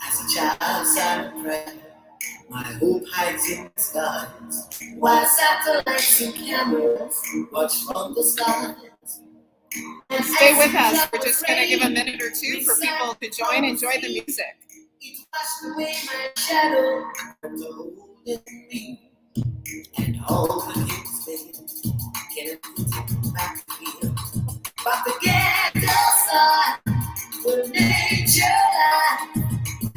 As a child, silent prayer, my hope hides in the stars, while satellites and cameras watch from the stars. Stay with us. We're just going to give a minute or two for people to join. Enjoy the music. It washed away my shadow, holding me, and all the things they can't take back here. But the ghetto side, the nature life,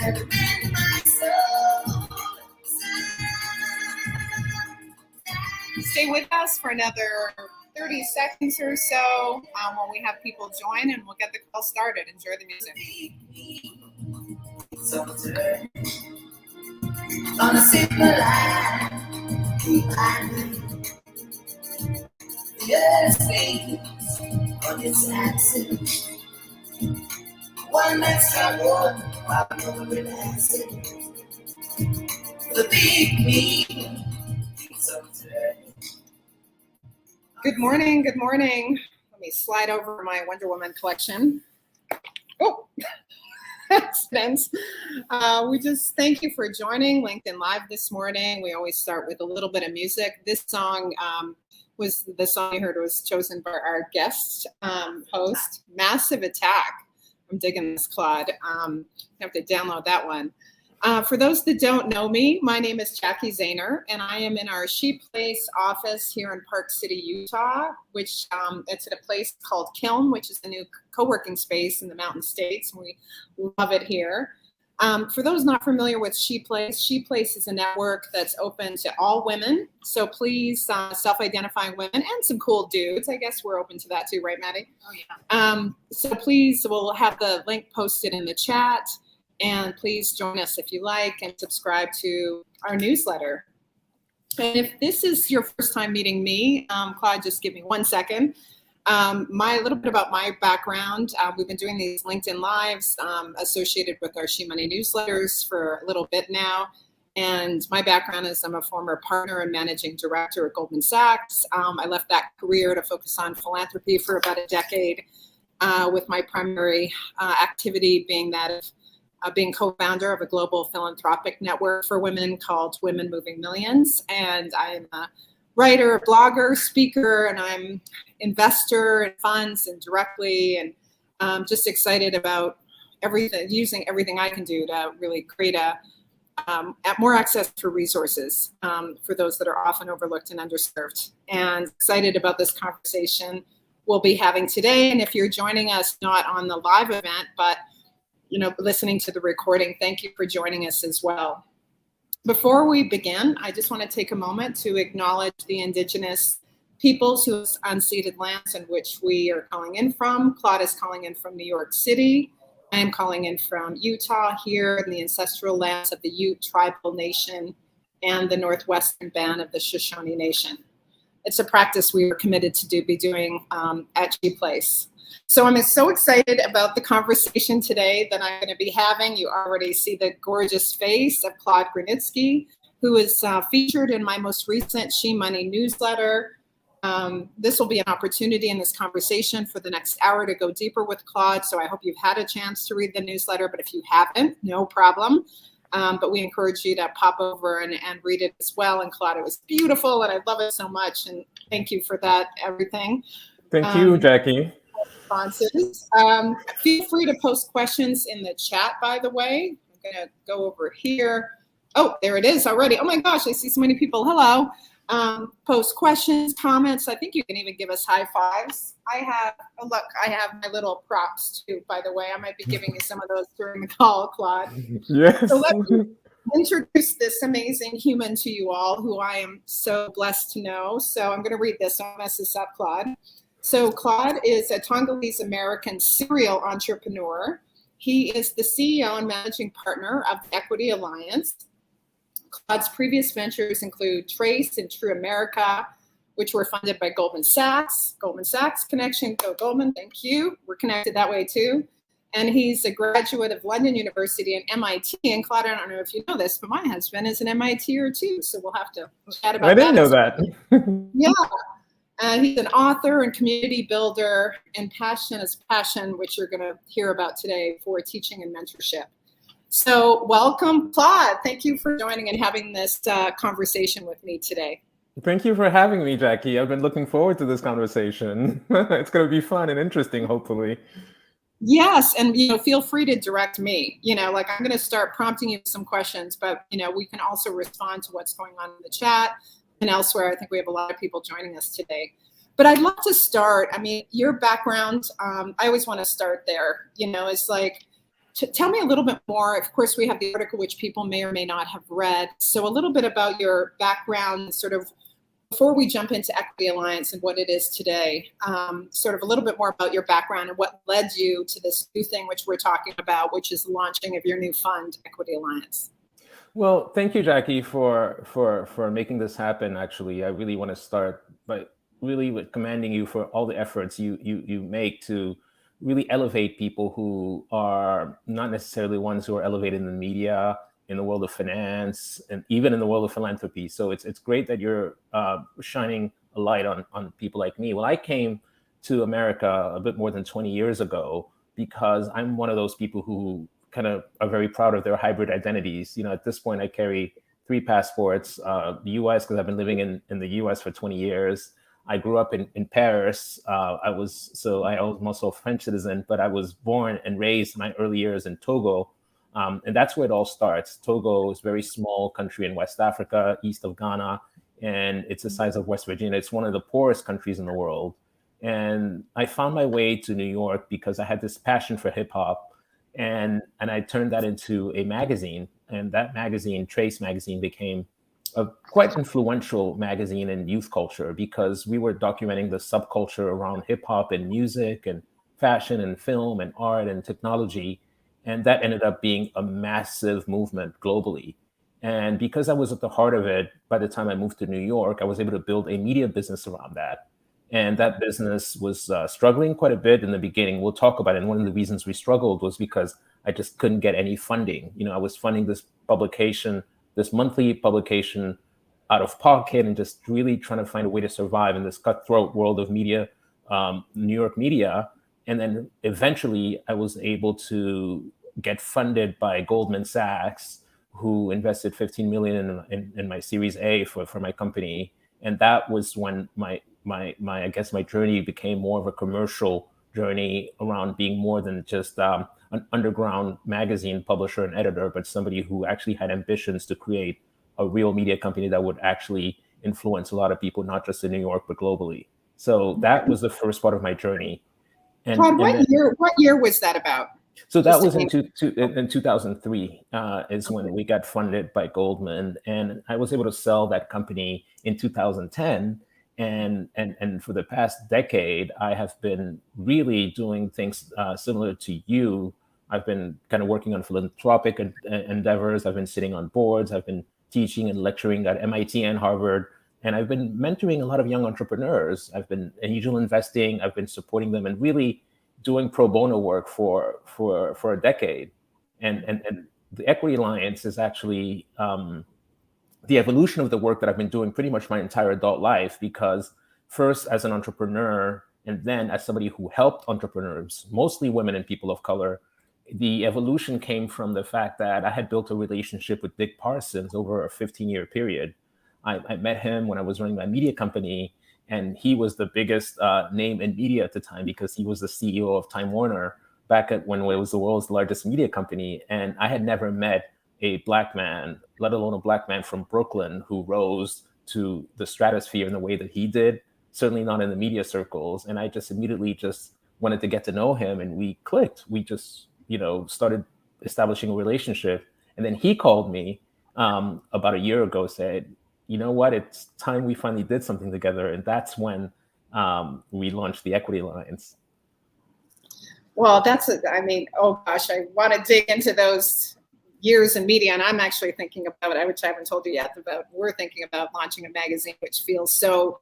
and in my soul. Stay with us for another 30 seconds or so when we have people join, and we'll get the call started. Enjoy the music. On a simple line, behind me, the earth fades on its axis. One man's trouble, while another relaxing. The big me keeps on turning. Good morning. Good morning. Let me slide over my Wonder Woman collection. Oh, accidents. We just thank you for joining LinkedIn Live this morning. We always start with a little bit of music. This song was the song you heard was chosen by our guest host, Massive Attack. I'm digging this, Claude. You have to download that one. For those that don't know me, my name is Jacki Zehner, and I am in our She Place office here in Park City, Utah, which it's at a place called Kiln, which is a new co-working space in the Mountain States, and we love it here. For those not familiar with She Place is a network that's open to all women, so please, self-identifying women and some cool dudes. I guess we're open to that too, right, Maddie? Oh, yeah. So please, we'll have the link posted in the chat. And please join us if you like and subscribe to our newsletter. And if this is your first time meeting me, Claude, just give me 1 second. A little bit about my background. We've been doing these LinkedIn Lives associated with our She Money newsletters for a little bit now. And my background is I'm a former partner and managing director at Goldman Sachs. I left that career to focus on philanthropy for about a decade, with my primary activity being that of being co-founder of a global philanthropic network for women called Women Moving Millions. And I'm a writer, blogger, speaker, and I'm investor in funds and directly, and just excited about everything, using everything I can do to really create more access to resources for those that are often overlooked and underserved. And excited about this conversation we'll be having today. And if you're joining us not on the live event, but listening to the recording, thank you for joining us as well. Before we begin, I just want to take a moment to acknowledge the Indigenous peoples whose unceded lands in which we are calling in from. Claude is calling in from New York City. I am calling in from Utah, here in the ancestral lands of the Ute tribal nation and the northwestern band of the Shoshone Nation. It's a practice we are committed to be doing at She Place. So I'm so excited about the conversation today that I'm going to be having. You already see the gorgeous face of Claude Grunitzky, who is featured in my most recent She Money newsletter. This will be an opportunity in this conversation for the next hour to go deeper with Claude. So I hope you've had a chance to read the newsletter, but if you haven't, no problem. But we encourage you to pop over and read it as well. And Claude, it was beautiful, and I love it so much. And thank you for that, everything. Thank you, Jacki. Responses. Feel free to post questions in the chat, by the way. I'm going to go over here. Oh, there it is already. Oh my gosh, I see so many people. Hello. Post questions, comments. I think you can even give us high fives. I have my little props too, by the way. I might be giving you some of those during the call, Claude. Yes. So let me introduce this amazing human to you all, who I am so blessed to know. So I'm going to read this. Don't mess this up, Claude. So Claude is a Tongolese-American serial entrepreneur. He is the CEO and managing partner of the Equity Alliance. Claude's previous ventures include Trace and True America, which were funded by Goldman Sachs. Goldman Sachs connection, go Goldman, thank you. We're connected that way too. And he's a graduate of London University and MIT. And Claude, I don't know if you know this, but my husband is an MITer too. So we'll have to chat about that. I didn't know that. Yeah. He's an author and community builder, and passion is passion, which you're going to hear about today, for teaching and mentorship. So welcome, Claude. Thank you for joining and having this conversation with me today. Thank you for having me, Jacki. I've been looking forward to this conversation. It's going to be fun and interesting, hopefully. Yes, and feel free to direct me. Like I'm going to start prompting you with some questions, but we can also respond to what's going on in the chat and elsewhere. I think we have a lot of people joining us today. But I'd love to start. I mean, your background. I always want to start there. It's like, tell me a little bit more. Of course, we have the article which people may or may not have read. So a little bit about your background, sort of. Before we jump into Equity Alliance and what it is today, sort of a little bit more about your background and what led you to this new thing which we're talking about, which is the launching of your new fund, Equity Alliance. Well, thank you, Jacki, for making this happen. Actually, I really want to start by really commending you for all the efforts you make to really elevate people who are not necessarily ones who are elevated in the media, in the world of finance, and even in the world of philanthropy. So it's great that you're shining a light on people like me. Well, I came to America a bit more than 20 years ago because I'm one of those people who kind of are very proud of their hybrid identities. At this point, I carry 3 passports, the US, because I've been living in the US for 20 years. I grew up in Paris. I'm also a French citizen, but I was born and raised my early years in Togo. And that's where it all starts. Togo is a very small country in West Africa, east of Ghana, and it's the size of West Virginia. It's one of the poorest countries in the world. And I found my way to New York because I had this passion for hip hop, and I turned that into a magazine. And that magazine, Trace Magazine, became a quite influential magazine in youth culture because we were documenting the subculture around hip hop and music and fashion and film and art and technology. And that ended up being a massive movement globally. And because I was at the heart of it, by the time I moved to New York, I was able to build a media business around that. And that business was struggling quite a bit in the beginning. We'll talk about it. And one of the reasons we struggled was because I just couldn't get any funding. I was funding this publication, this monthly publication, out of pocket and just really trying to find a way to survive in this cutthroat world of media, New York media. And then eventually I was able to get funded by Goldman Sachs, who invested $15 million in my Series A for my company. And that was when my journey became more of a commercial journey around being more than just an underground magazine publisher and editor, but somebody who actually had ambitions to create a real media company that would actually influence a lot of people, not just in New York, but globally. So that was the first part of my journey. Claude, what year was that about? So that was in 2003 is when we got funded by Goldman, and I was able to sell that company in 2010. And for the past decade, I have been really doing things similar to you. I've been kind of working on philanthropic endeavors. I've been sitting on boards. I've been teaching and lecturing at MIT and Harvard. And I've been mentoring a lot of young entrepreneurs. I've been angel investing. I've been supporting them and really doing pro bono work for a decade. And the Equity Alliance is actually the evolution of the work that I've been doing pretty much my entire adult life, because first as an entrepreneur and then as somebody who helped entrepreneurs, mostly women and people of color, the evolution came from the fact that I had built a relationship with Dick Parsons over a 15-year period. I met him when I was running my media company, and he was the biggest name in media at the time because he was the CEO of Time Warner back at when it was the world's largest media company. And I had never met a Black man, let alone a Black man from Brooklyn, who rose to the stratosphere in the way that he did, certainly not in the media circles. And I just immediately just wanted to get to know him, and we clicked. We just, started establishing a relationship. And then he called me about a year ago, said, you know what, it's time we finally did something together. And that's when we launched the Equity Alliance. Well, oh gosh, I want to dig into those years in media. And I'm actually thinking about it, which I haven't told you yet, we're thinking about launching a magazine, which feels so,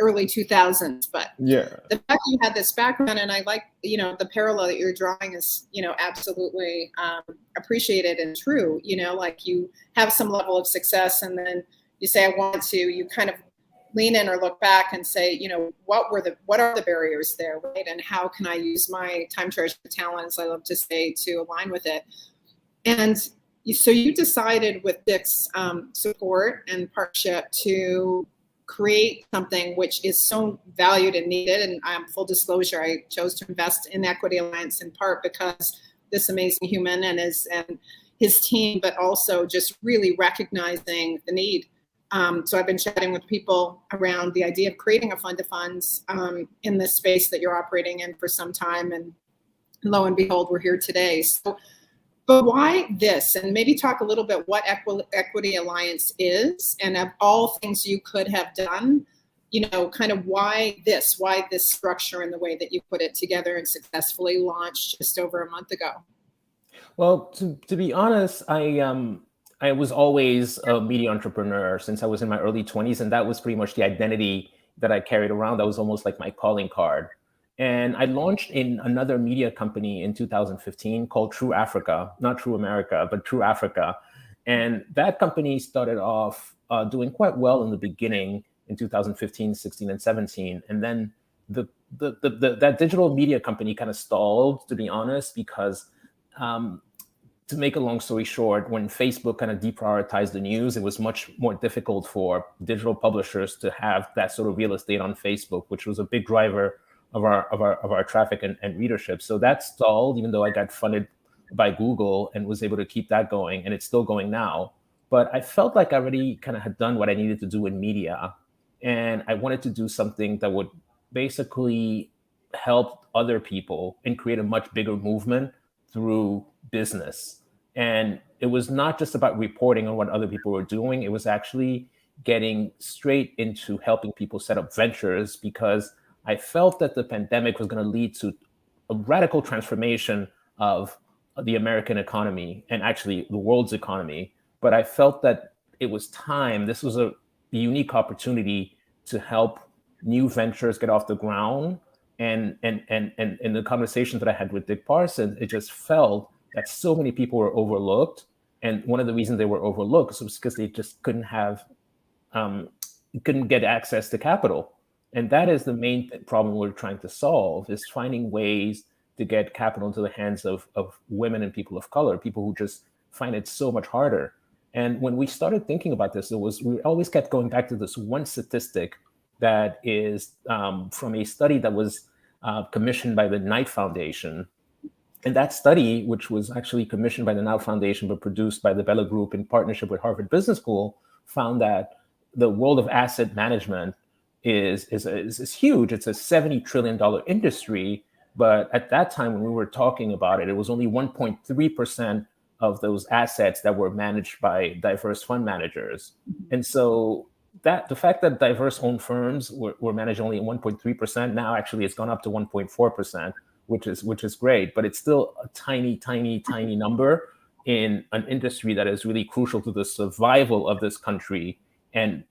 early 2000s. But yeah, the fact you had this background, and I like, the parallel that you're drawing is, absolutely appreciated and true. Like you have some level of success, and then you say, I want to, you kind of lean in or look back and say, you know, what are the barriers there, right? And how can I use my time, treasure, talents, I love to say, to align with it? And so you decided with Dick's support and partnership to create something which is so valued and needed. And full disclosure, I chose to invest in Equity Alliance in part because this amazing human and his team, but also just really recognizing the need. So I've been chatting with people around the idea of creating a fund of funds in this space that you're operating in for some time. And lo and behold, we're here today. So, but why this? And maybe talk a little bit what Equity Alliance is, and of all things you could have done, you know, kind of why this structure and the way that you put it together and successfully launched just over a month ago. Well, to be honest, I was always a media entrepreneur since I was in my early 20s, and that was pretty much the identity that I carried around. That was almost like my calling card. And I launched in another media company in 2015 called True Africa, not True America, but True Africa. And that company started off doing quite well in the beginning in 2015, 16, and 17. And then that digital media company kind of stalled, to be honest, because to make a long story short, when Facebook kind of deprioritized the news, it was much more difficult for digital publishers to have that sort of real estate on Facebook, which was a big driver of our traffic and readership. So that stalled, even though I got funded by Google and was able to keep that going, and it's still going now. But I felt like I already kind of had done what I needed to do in media, and I wanted to do something that would basically help other people and create a much bigger movement through business. And it was not just about reporting on what other people were doing. It was actually getting straight into helping people set up ventures, because I felt that the pandemic was going to lead to a radical transformation of the American economy and actually the world's economy. But I felt that it was time. This was a unique opportunity to help new ventures get off the ground. And in the conversations that I had with Dick Parsons, it just felt that so many people were overlooked. And one of the reasons they were overlooked was because they just couldn't get access to capital. And that is the main problem we're trying to solve, is finding ways to get capital into the hands of women and people of color, people who just find it so much harder. And when we started thinking about this, we always kept going back to this one statistic that is from a study that was commissioned by the Knight Foundation. And that study, which was actually commissioned by the Knight Foundation but produced by the Bella Group in partnership with Harvard Business School, found that the world of asset management is huge. It's a $70 trillion industry. But at that time, when we were talking about it, it was only 1.3% of those assets that were managed by diverse fund managers. And so the fact that diverse owned firms were managing only 1.3%, now actually it's gone up to 1.4%, which is great, but it's still a tiny number in an industry that is really crucial to the survival of this country. And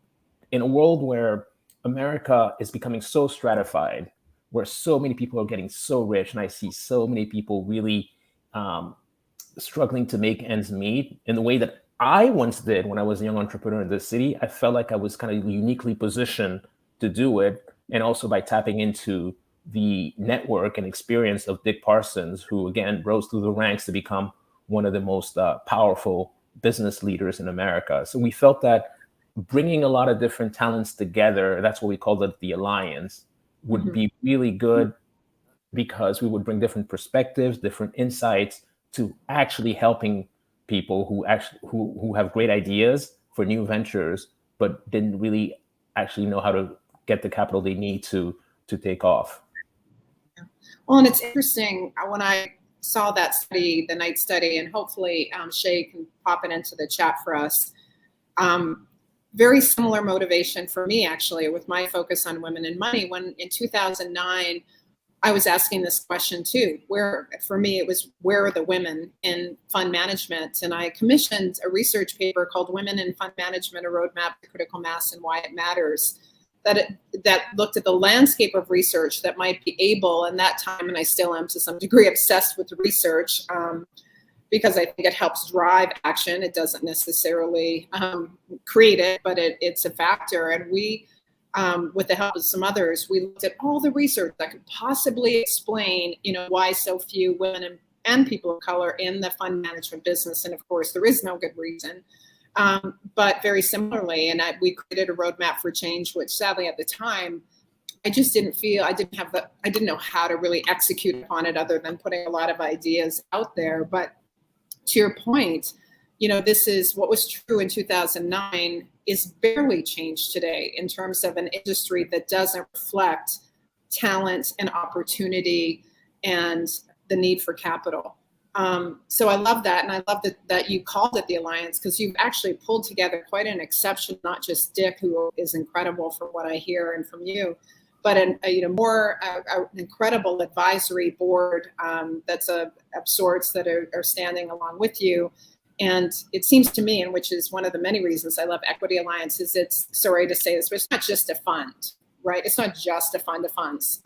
in a world where America is becoming so stratified, where so many people are getting so rich, and I see so many people really struggling to make ends meet in the way that I once did when I was a young entrepreneur in this city, I felt like I was kind of uniquely positioned to do it. And also by tapping into the network and experience of Dick Parsons, who again rose through the ranks to become one of the most powerful business leaders in America. So we felt that bringing a lot of different talents together, that's what we called it, the Alliance, would be really good, because we would bring different perspectives, different insights to actually helping people who have great ideas for new ventures, but didn't really actually know how to get the capital they need to take off. Well, and it's interesting when I saw that study, the Knight study, and hopefully Shay can pop it into the chat for us. Very similar motivation for me, actually, with my focus on women and money. When in 2009, I was asking this question too, for me, it was, where are the women in fund management? And I commissioned a research paper called Women in Fund Management, a Roadmap to Critical Mass and Why It Matters, that looked at the landscape of research that might be able, in that time, and I still am to some degree obsessed with research, because I think it helps drive action. It doesn't necessarily create it, but it's a factor. And we with the help of some others, we looked at all the research that could possibly explain, why so few women and people of color in the fund management business. And of course, there is no good reason. But very similarly, we created a roadmap for change, which sadly at the time, I just didn't feel, I didn't know how to really execute upon it other than putting a lot of ideas out there. But to your point, this is what was true in 2009 is barely changed today in terms of an industry that doesn't reflect talent and opportunity and the need for capital. So I love that. And I love that you called it the Alliance, because you've actually pulled together quite an exception, not just Dick, who is incredible from what I hear and from you, but an incredible advisory board that's of sorts that are standing along with you. And it seems to me, and which is one of the many reasons I love Equity Alliance, is it's, sorry to say this, but it's not just a fund, right? It's not just a fund of funds.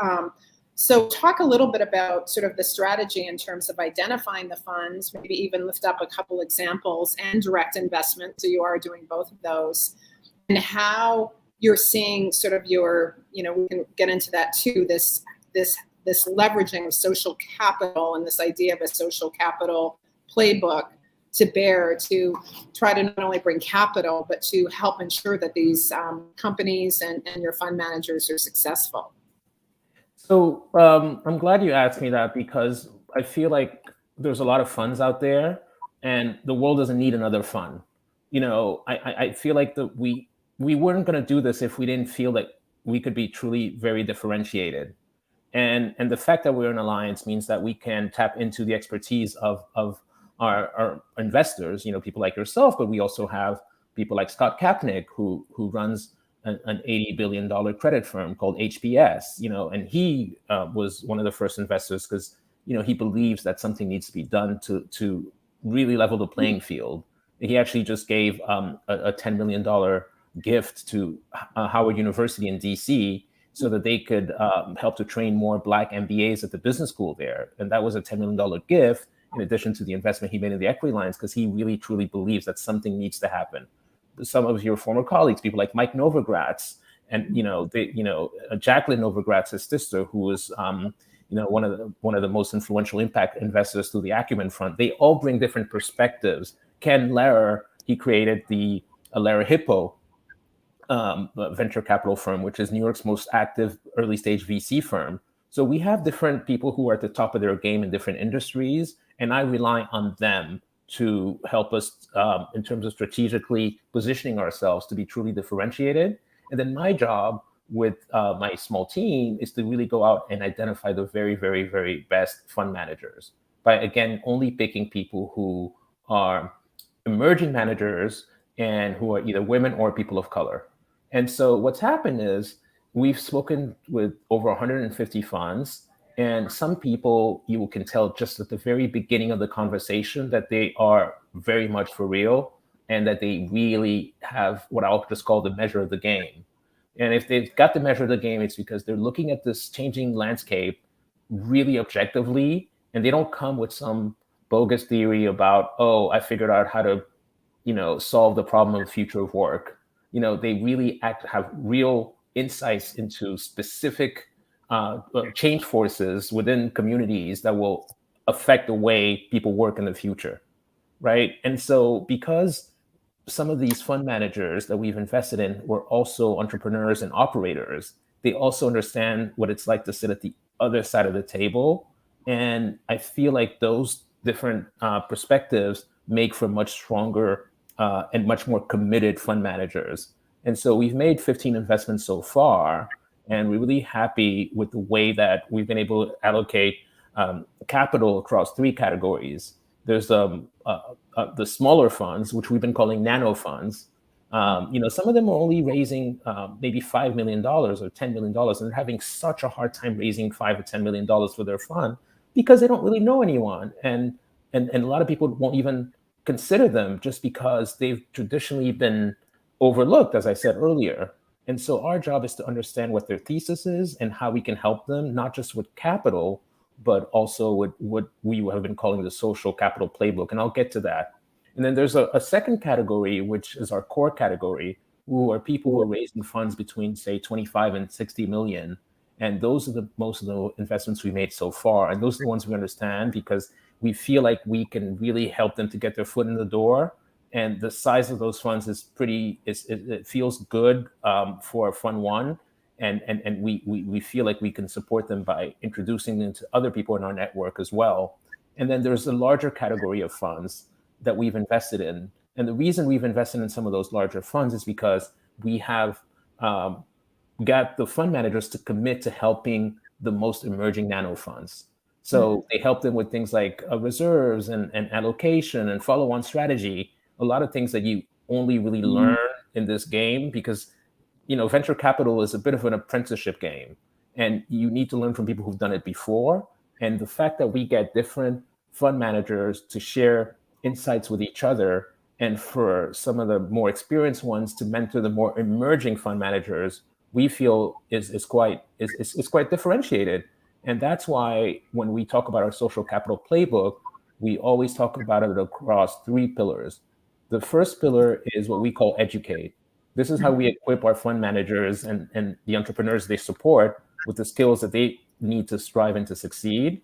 So talk a little bit about sort of the strategy in terms of identifying the funds, maybe even lift up a couple examples, and direct investment. So you are doing both of those, and how you're seeing sort of your, we can get into that too, this leveraging of social capital and this idea of a social capital playbook to bear to try to not only bring capital, but to help ensure that these companies and your fund managers are successful. So I'm glad you asked me that, because I feel like there's a lot of funds out there and the world doesn't need another fund. I feel like we weren't going to do this if we didn't feel that we could be truly very differentiated. And the fact that we're an alliance means that we can tap into the expertise of our investors, people like yourself, but we also have people like Scott Kapnick, who runs an $80 billion credit firm called HPS, and he was one of the first investors because, he believes that something needs to be done to really level the playing field. He actually just gave a $10 million gift to Howard University in DC so that they could help to train more Black MBAs at the business school there. And that was a $10 million gift, in addition to the investment he made in the Equity Alliance, because he really truly believes that something needs to happen. Some of your former colleagues, people like Mike Novogratz, and Jacqueline Novogratz, his sister, who was one of the most influential impact investors through the Acumen Fund, they all bring different perspectives. Ken Lehrer, he created the Lehrer Hippo venture capital firm, which is New York's most active early stage VC firm. So we have different people who are at the top of their game in different industries, and I rely on them to help us in terms of strategically positioning ourselves to be truly differentiated. And then my job with my small team is to really go out and identify the very, very, very best fund managers by, again, only picking people who are emerging managers and who are either women or people of color. And so what's happened is we've spoken with over 150 funds. And some people, you can tell just at the very beginning of the conversation that they are very much for real and that they really have what I'll just call the measure of the game. And if they've got the measure of the game, it's because they're looking at this changing landscape really objectively, and they don't come with some bogus theory about, oh, I figured out how to, solve the problem of the future of work. They really have real insights into specific change forces within communities that will affect the way people work in the future, right? And so because some of these fund managers that we've invested in were also entrepreneurs and operators, they also understand what it's like to sit at the other side of the table. And I feel like those different perspectives make for much stronger and much more committed fund managers. And so we've made 15 investments so far, and we're really happy with the way that we've been able to allocate capital across three categories. There's the smaller funds, which we've been calling nano funds. Some of them are only raising maybe $5 million or $10 million, and they're having such a hard time raising $5 or $10 million for their fund because they don't really know anyone. And a lot of people won't even consider them just because they've traditionally been overlooked, as I said earlier. And so our job is to understand what their thesis is and how we can help them, not just with capital, but also with what we have been calling the social capital playbook. And I'll get to that. And then there's a second category, which is our core category, who are people who are raising funds between, say, 25 and 60 million. And those are the most of the investments we made so far. And those are the ones we understand because we feel like we can really help them to get their foot in the door. And the size of those funds is it feels good for Fund One. And we feel like we can support them by introducing them to other people in our network as well. And then there's a larger category of funds that we've invested in. And the reason we've invested in some of those larger funds is because we have got the fund managers to commit to helping the most emerging nano funds. So they help them with things like reserves and allocation and follow-on strategy, a lot of things that you only really learn in this game because, venture capital is a bit of an apprenticeship game and you need to learn from people who've done it before. And the fact that we get different fund managers to share insights with each other and for some of the more experienced ones to mentor the more emerging fund managers, we feel is quite differentiated. And that's why when we talk about our social capital playbook, we always talk about it across 3 pillars. The first pillar is what we call educate. This is how we equip our fund managers and the entrepreneurs they support with the skills that they need to strive and to succeed.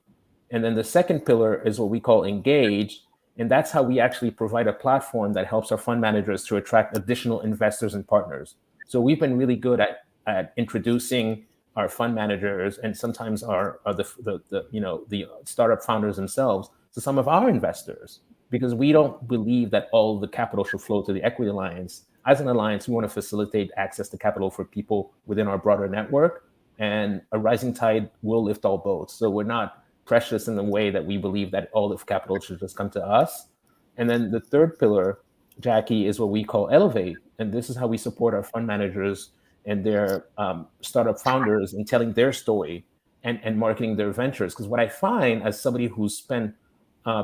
And then the second pillar is what we call engage. And that's how we actually provide a platform that helps our fund managers to attract additional investors and partners. So we've been really good at introducing our fund managers and sometimes the startup founders themselves to some of our investors, because we don't believe that all the capital should flow to the Equity Alliance. As an alliance, we want to facilitate access to capital for people within our broader network, and a rising tide will lift all boats. So we're not precious in the way that we believe that all of capital should just come to us. And then the third pillar, Jacki, is what we call elevate. And this is how we support our fund managers and their startup founders in telling their story and marketing their ventures. Because what I find as somebody who's spent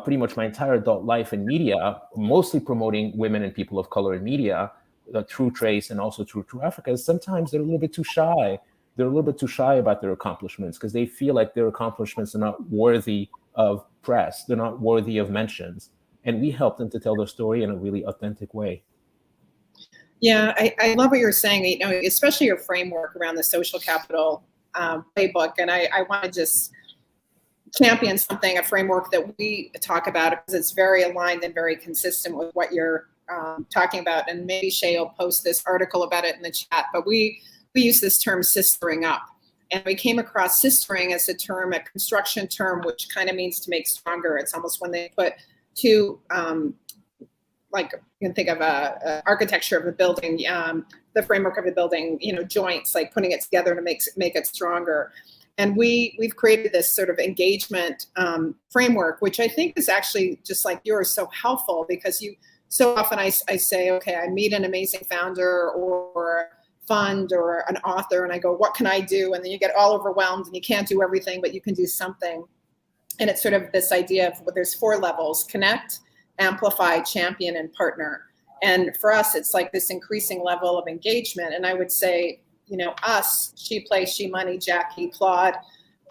pretty much my entire adult life in media, mostly promoting women and people of color in media, through Trace and also through True Africa, sometimes they're a little bit too shy. They're a little bit too shy about their accomplishments because they feel like their accomplishments are not worthy of press. They're not worthy of mentions. And we help them to tell their story in a really authentic way. Yeah, I love what you're saying, especially your framework around the social capital playbook. And I want to just champion a framework that we talk about because it's very aligned and very consistent with what you're talking about. And maybe Shay will post this article about it in the chat, but we use this term sistering up. And we came across sistering as a construction term, which kind of means to make stronger. It's almost when they put two, like you can think of a architecture of a building, the framework of a building, joints, like putting it together to make it stronger. And we've created this sort of engagement framework, which I think is actually just like yours, so helpful because so often I say, okay, I meet an amazing founder or fund or an author and I go, what can I do? And then you get all overwhelmed and you can't do everything, but you can do something. And it's sort of this idea of there's 4 levels: connect, amplify, champion, and partner. And for us, it's like this increasing level of engagement. And I would say, us, She Play, She Money, Jacki, Claude,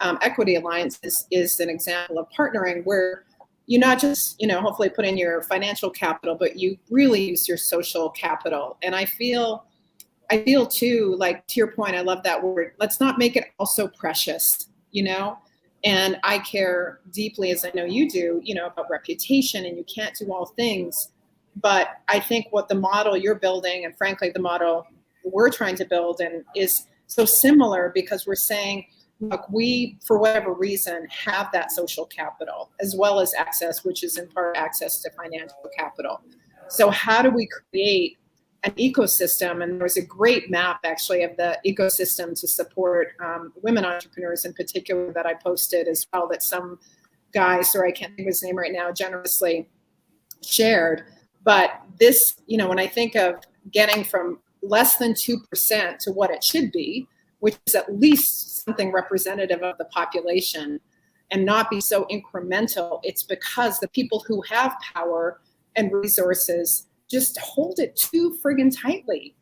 Equity Alliance is an example of partnering where you not just, hopefully put in your financial capital, but you really use your social capital. And I feel too, like to your point, I love that word. Let's not make it all so precious, And I care deeply, as I know you do, about reputation, and you can't do all things. But I think what the model you're building, and frankly, the model we're trying to build and is so similar because we're saying, look, we, for whatever reason, have that social capital as well as access, which is in part access to financial capital. So how do we create an ecosystem? And there's a great map actually of the ecosystem to support women entrepreneurs in particular that I posted as well, that some guy, sorry, I can't think of his name right now, generously shared. But this, when I think of getting from less than 2% to what it should be, which is at least something representative of the population, and not be so incremental, it's because the people who have power and resources just hold it too friggin' tightly.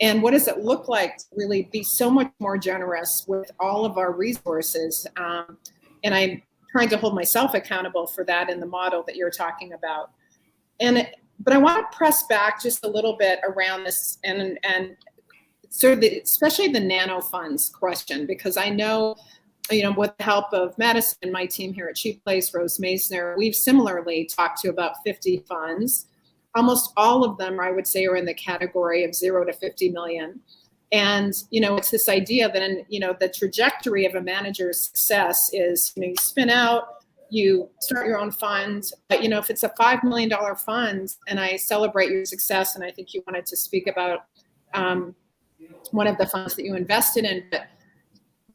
And what does it look like to really be so much more generous with all of our resources? And I'm trying to hold myself accountable for that in the model that you're talking about. And But I want to press back just a little bit around this and sort of especially the nano funds question, because I know, with the help of Madison and my team here at Cheap Place, Rose Masner, we've similarly talked to about 50 funds. Almost all of them, I would say, are in the category of 0 to 50 million. And, it's this idea that, the trajectory of a manager's success is, you spin out, you start your own fund. But, if it's a $5 million fund, and I celebrate your success, and I think you wanted to speak about one of the funds that you invested in, but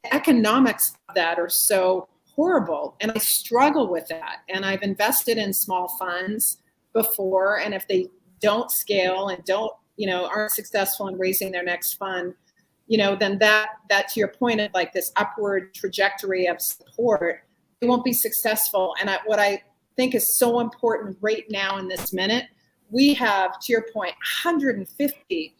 the economics of that are so horrible. And I struggle with that. And I've invested in small funds before, and if they don't scale and aren't successful in raising their next fund, then that to your point of like this upward trajectory of support, it won't be successful. And what I think is so important right now in this minute, we have, to your point, 150,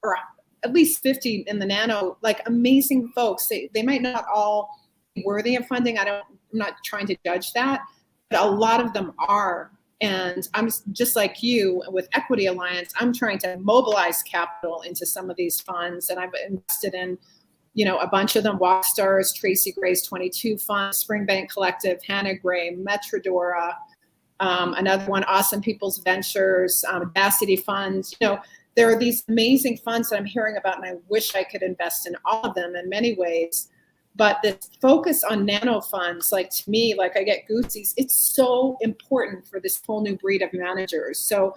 or at least 50 in the nano, like amazing folks. They might not all be worthy of funding. I'm not trying to judge that, but a lot of them are. And I'm just like you with Equity Alliance, I'm trying to mobilize capital into some of these funds. And I've invested in, a bunch of them: Walkstars, Tracy Gray's 22 Fund, Springbank Collective, Hannah Gray, Metrodora, another one, Awesome People's Ventures, Audacity Funds. There are these amazing funds that I'm hearing about, and I wish I could invest in all of them in many ways. But the focus on nano funds, like to me, like I get goosies, it's so important for this whole new breed of managers. So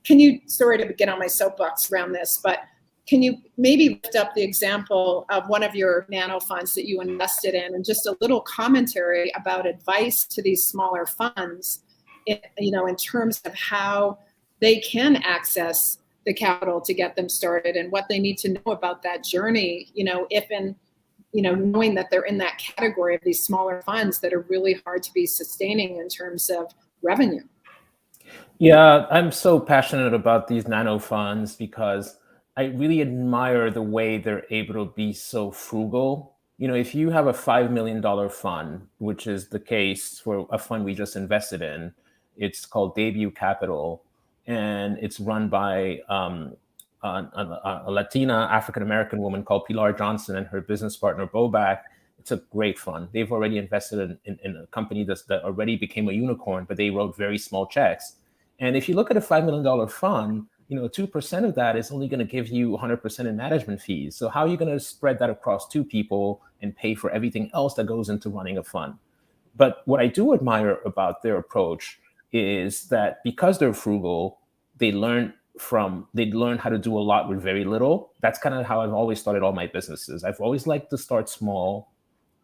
can you, sorry to get on my soapbox around this, but can you maybe lift up the example of one of your nano funds that you invested in, and just a little commentary about advice to these smaller funds, in terms of how they can access the capital to get them started, and what they need to know about that journey, knowing that they're in that category of these smaller funds that are really hard to be sustaining in terms of revenue. Yeah, I'm so passionate about these nano funds because I really admire the way they're able to be so frugal. If you have a $5 million fund, which is the case for a fund we just invested in, it's called Debut Capital, and it's run by a Latina African-American woman called Pilar Johnson and her business partner, Bobak. It's a great fund. They've already invested in a company that already became a unicorn, but they wrote very small checks. And if you look at a $5 million fund, 2% of that is only going to give you 100% in management fees. So how are you going to spread that across two people and pay for everything else that goes into running a fund? But what I do admire about their approach is that because they're frugal, they learn how to do a lot with very little. That's kind of how I've always started all my businesses. I've always liked to start small,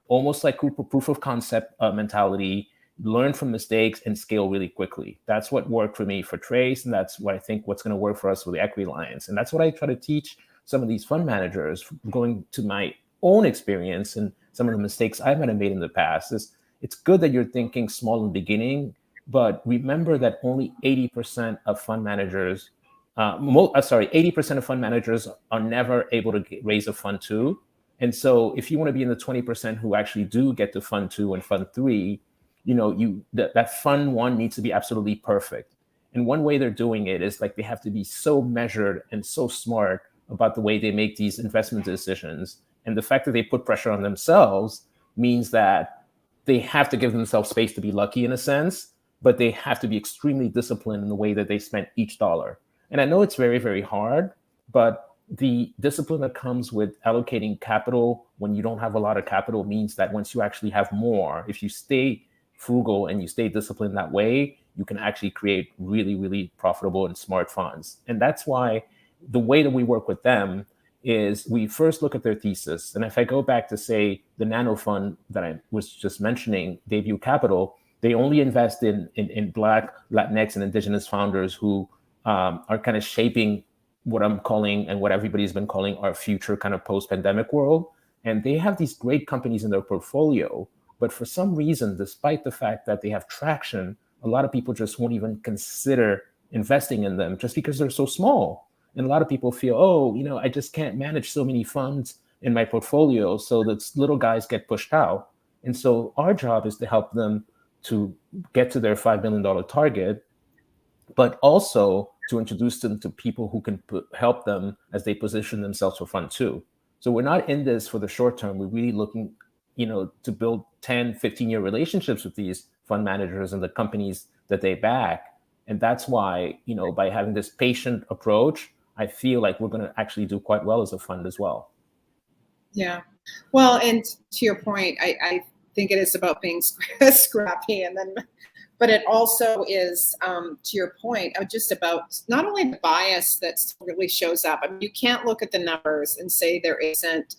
almost like proof of concept mentality, learn from mistakes and scale really quickly. That's what worked for me for Trace, and that's what I think what's going to work for us with the Equity Alliance. And that's what I try to teach some of these fund managers, going to my own experience and some of the mistakes I might have made in the past. Is it's good that you're thinking small in the beginning, but remember that only 80% of fund managers 80% of fund managers are never able to raise a fund 2. And so if you want to be in the 20% who actually do get to fund 2 and fund 3, that fund 1 needs to be absolutely perfect. And one way they're doing it is like they have to be so measured and so smart about the way they make these investment decisions. And the fact that they put pressure on themselves means that they have to give themselves space to be lucky in a sense, but they have to be extremely disciplined in the way that they spend each dollar. And I know it's very, very hard, but the discipline that comes with allocating capital when you don't have a lot of capital means that once you actually have more, if you stay frugal and you stay disciplined that way, you can actually create really, really profitable and smart funds. And that's why the way that we work with them is we first look at their thesis. And if I go back to, say, the nano fund that I was just mentioning, Debut Capital, they only invest in Black, Latinx, and Indigenous founders who are kind of shaping what I'm calling and what everybody's been calling our future kind of post-pandemic world. And they have these great companies in their portfolio, but for some reason, despite the fact that they have traction, a lot of people just won't even consider investing in them just because they're so small. And a lot of people feel, I just can't manage so many funds in my portfolio, so the little guys get pushed out. And so our job is to help them to get to their $5 million target but also to introduce them to people who can help them as they position themselves for fund two. So we're not in this for the short term. We're really looking, to build 10, 15-year relationships with these fund managers and the companies that they back. And that's why, by having this patient approach, I feel like we're going to actually do quite well as a fund as well. Yeah. Well, and to your point, I think it is about being scrappy, but it also is, to your point, just about not only the bias that really shows up. I mean, you can't look at the numbers and say there isn't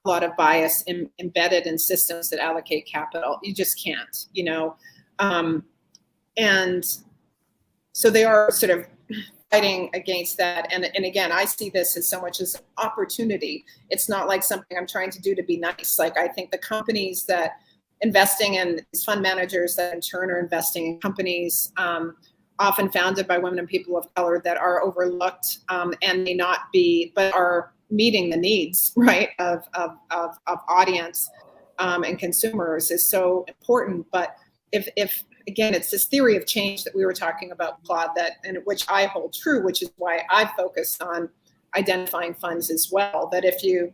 a lot of bias embedded in systems that allocate capital. You just can't, and so they are sort of fighting against that. And again, I see this as so much as opportunity. It's not like something I'm trying to do to be nice. Like, I think the companies that investing in these fund managers that in turn are investing in companies often founded by women and people of color that are overlooked and may not be, but are meeting the needs, right, of audience and consumers is so important. But if again, it's this theory of change that we were talking about, Claude, and which I hold true, which is why I focus on identifying funds as well, that if you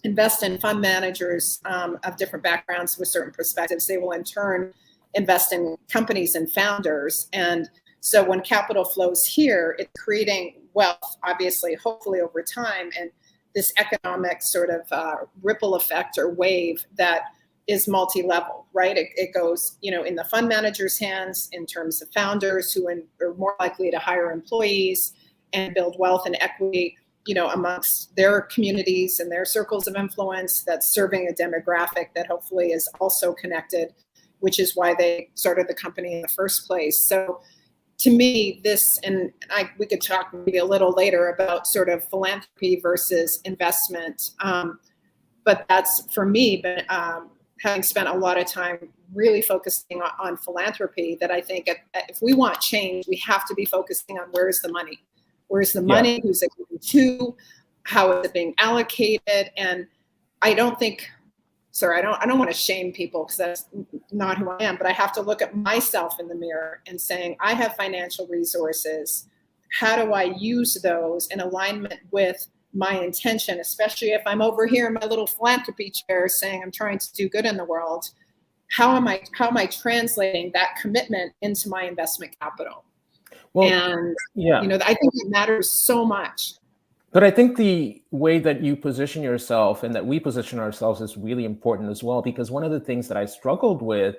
invest in fund managers of different backgrounds with certain perspectives, they will in turn invest in companies and founders. And so when capital flows here, it's creating wealth, obviously, hopefully over time, and this economic sort of ripple effect or wave that is multi-level, right? It goes, in the fund manager's hands in terms of founders who are more likely to hire employees and build wealth and equity, amongst their communities and their circles of influence that's serving a demographic that hopefully is also connected, which is why they started the company in the first place. So to me, this, and we could talk maybe a little later about sort of philanthropy versus investment. But that's, for me, but having spent a lot of time really focusing on philanthropy, that I think if we want change, we have to be focusing on where's the money. Where's the money? Yeah. Who's it going to? How is it being allocated? And I don't think, I don't want to shame people because that's not who I am, but I have to look at myself in the mirror and saying, I have financial resources. How do I use those in alignment with my intention, especially if I'm over here in my little philanthropy chair saying I'm trying to do good in the world? How am I translating that commitment into my investment capital? Well, and I think it matters so much. But I think the way that you position yourself and that we position ourselves is really important as well, because one of the things that I struggled with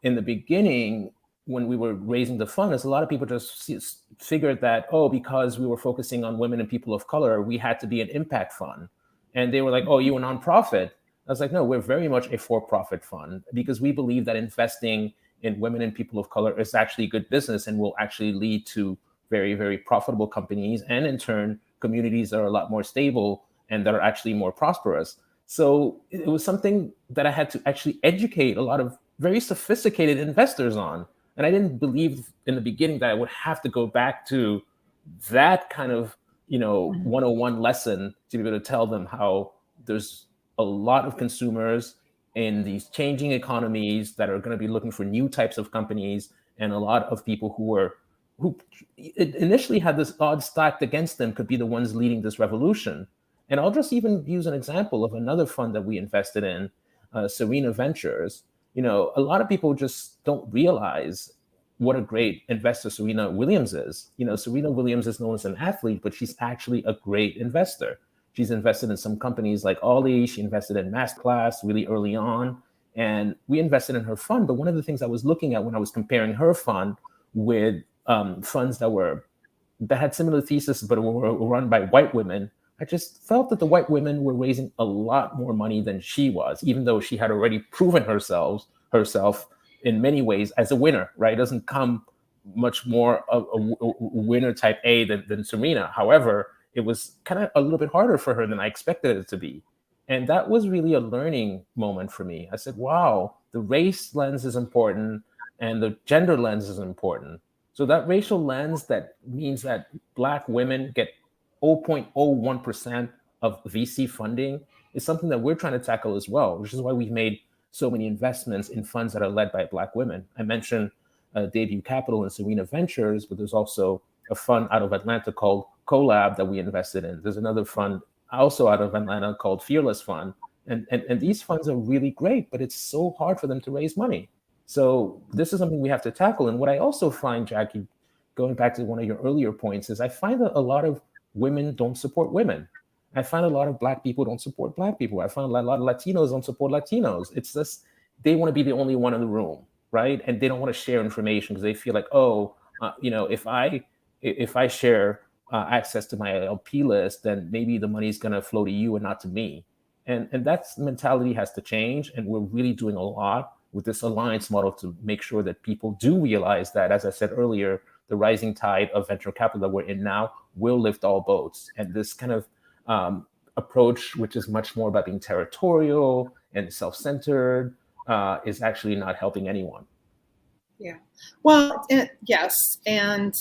in the beginning when we were raising the fund is a lot of people just figured that, because we were focusing on women and people of color, we had to be an impact fund. And they were like, you a nonprofit. I was like, no, we're very much a for-profit fund, because we believe that investing in women and people of color is actually good business and will actually lead to very, very profitable companies, and in turn, communities that are a lot more stable and that are actually more prosperous. So it was something that I had to actually educate a lot of very sophisticated investors on. And I didn't believe in the beginning that I would have to go back to that kind of, 101 lesson to be able to tell them how there's a lot of consumers in these changing economies that are going to be looking for new types of companies, and a lot of people who initially had this odds stacked against them could be the ones leading this revolution. And I'll just even use an example of another fund that we invested in, Serena Ventures. A lot of people just don't realize what a great investor Serena Williams is. Serena Williams is known as an athlete, but she's actually a great investor. She's invested in some companies like Ollie. She invested in Masterclass really early on, and we invested in her fund. But one of the things I was looking at when I was comparing her fund with funds that had similar thesis but were run by white women, I just felt that the white women were raising a lot more money than she was, even though she had already proven herself in many ways as a winner, right? It doesn't come much more of a winner type A than Serena. However, it was kind of a little bit harder for her than I expected it to be. And that was really a learning moment for me. I said, wow, the race lens is important and the gender lens is important. So that racial lens, that means that Black women get 0.01% of VC funding, is something that we're trying to tackle as well, which is why we've made so many investments in funds that are led by Black women. I mentioned Debut Capital and Serena Ventures, but there's also a fund out of Atlanta called Collab that we invested in. There's another fund also out of Atlanta called Fearless Fund. And these funds are really great, but it's so hard for them to raise money. So this is something we have to tackle. And what I also find, Jacki, going back to one of your earlier points, is I find that a lot of women don't support women. I find a lot of Black people don't support Black people. I find a lot of Latinos don't support Latinos. It's just, they want to be the only one in the room, right? And they don't want to share information because they feel like, oh, if I share access to my LP list, then maybe the money's going to flow to you and not to me. And that mentality has to change. And we're really doing a lot with this alliance model to make sure that people do realize that, as I said earlier, the rising tide of venture capital that we're in now will lift all boats. And this kind of approach, which is much more about being territorial and self-centered, is actually not helping anyone. Yeah. Well, yes. And,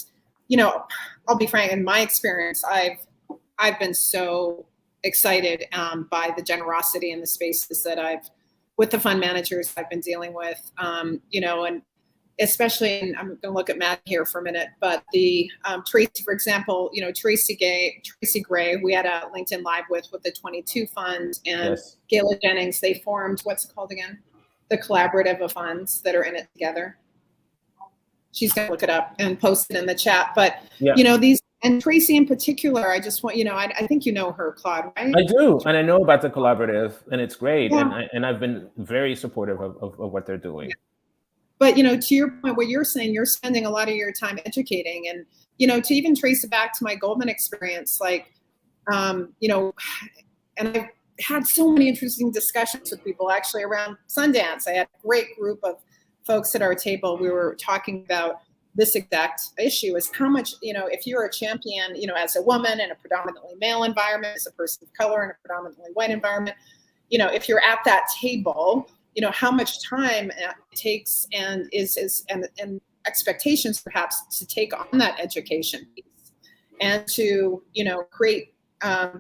I'll be frank, in my experience, I've been so excited by the generosity in the spaces that with the fund managers I've been dealing with, and especially, and I'm going to look at Matt here for a minute, but the Tracy, for example, Tracy Gray, we had a LinkedIn Live with the 22 fund, and yes. Gayla Jennings, they formed, what's it called again? The collaborative of funds that are in it together. She's going to look it up and post it in the chat. But, these, and Tracy in particular, I just want, I think you know her, Claude, right? I do. And I know about the collaborative, and it's great. Yeah. And I've been very supportive of what they're doing. Yeah. But, to your point, what you're saying, you're spending a lot of your time educating. And, to even trace it back to my Goldman experience, like, and I've had so many interesting discussions with people actually around Sundance. I had a great group of folks at our table. We were talking about this exact issue, is how much, if you're a champion, as a woman in a predominantly male environment, as a person of color in a predominantly white environment, if you're at that table, how much time it takes and and expectations perhaps to take on that education piece and to, create, I